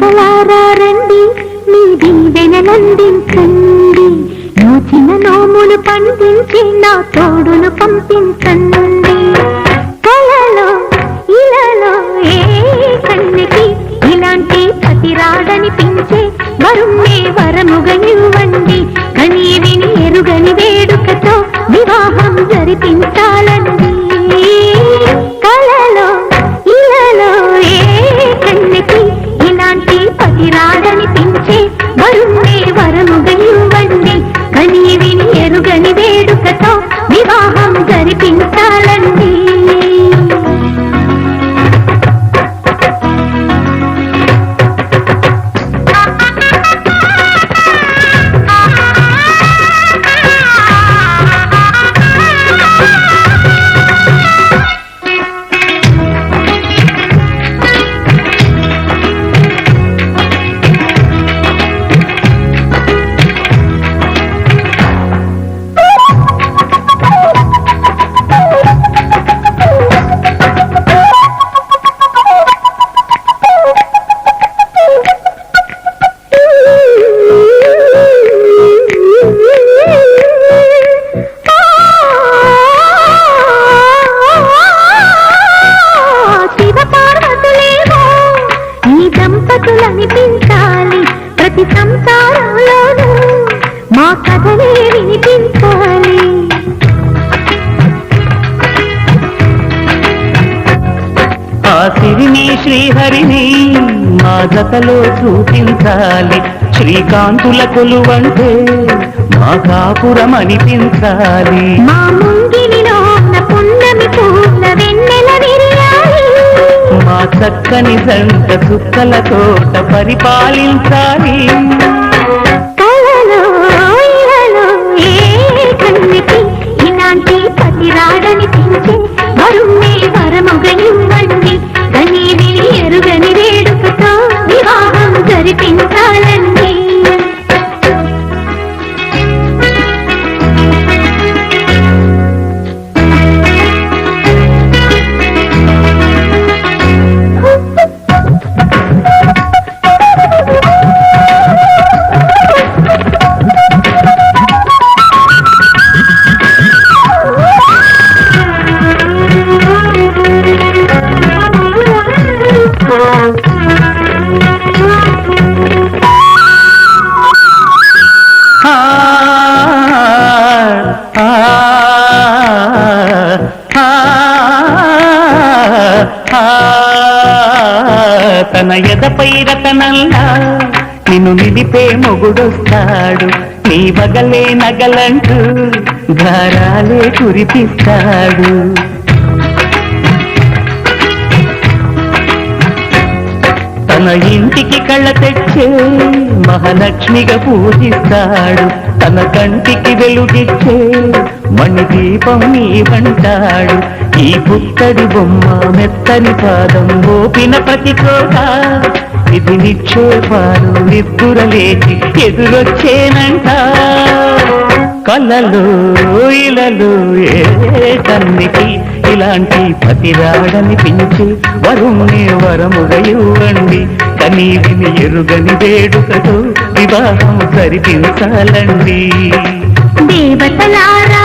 దేవతలారా రండి మీ దీవెనలందించండి నోచిన నోములు పండించి నా తోడును పంపించండి కలలో ఇలలో ఏ కన్యకి ఇలాంటి పతి రాడనిపించే వరుణ్ణే వరముగా ఇవ్వండి కని విని ఎరుగని వేడుకతో వివాహం జరిపించాలండి కలలో ఇలలో ఏ కన్యకి ఇలాంటి పతి రాడనిపించే వరుణ్ణే వరముగా ఇవ్వండి కని విని ఎరుగని వేడుకతో వివాహం జరిపించాలండి దంపతులనిపించాలి ప్రతి సంసారంలోనూ మా కథలే వినిపించాలి ఆ సిరిని శ్రీహరిని మా జతలో చూపించాలి శ్రీకాంతుల కొలువంటే మా కాపురం అనిపించాలి మా ముంగిలిలో పున్నమి పూల వెన్నెల విరియాలి మా చక్కని జంట చుక్కల తోట పరిపాలించాలి కలలో ఇలలో ఏ కన్యకి ఇలాంటి పతి రాడనిపించే వరుణ్ణే వరముగా ఇవ్వండి కని విని ఎరుగని వేడుకతో వివాహం జరిపించాలండి తన ఎదపై రతనల్లా నిన్ను నిలిపే మొగుడొస్తాడు నీ బగలే నగలంటూ ధారాలే కురిపిస్తాడు తన ఇంటికి కళ్ళ తెచ్చే మహాలక్ష్మిగా పూజిస్తాడు తన కంటికి వెలుగిచ్చే మణి దీపం నీవంటాడు ఈ పుత్తడి బొమ్మ మెత్తని పాదం ఓపిన ప్రతి చోట ఇది నిక్షేపాలు నిద్దురలేచి ఎదురొచ్చేనంట కలలో ఇలలో ఏ కన్నికి ఇలాంటి పతి రాడనిపించి వరుణ్ణే వరముగా ఇవ్వండి కని విని ఎరుగని వేడుకతో వివాహం జరిపించాలండి దేవతలారా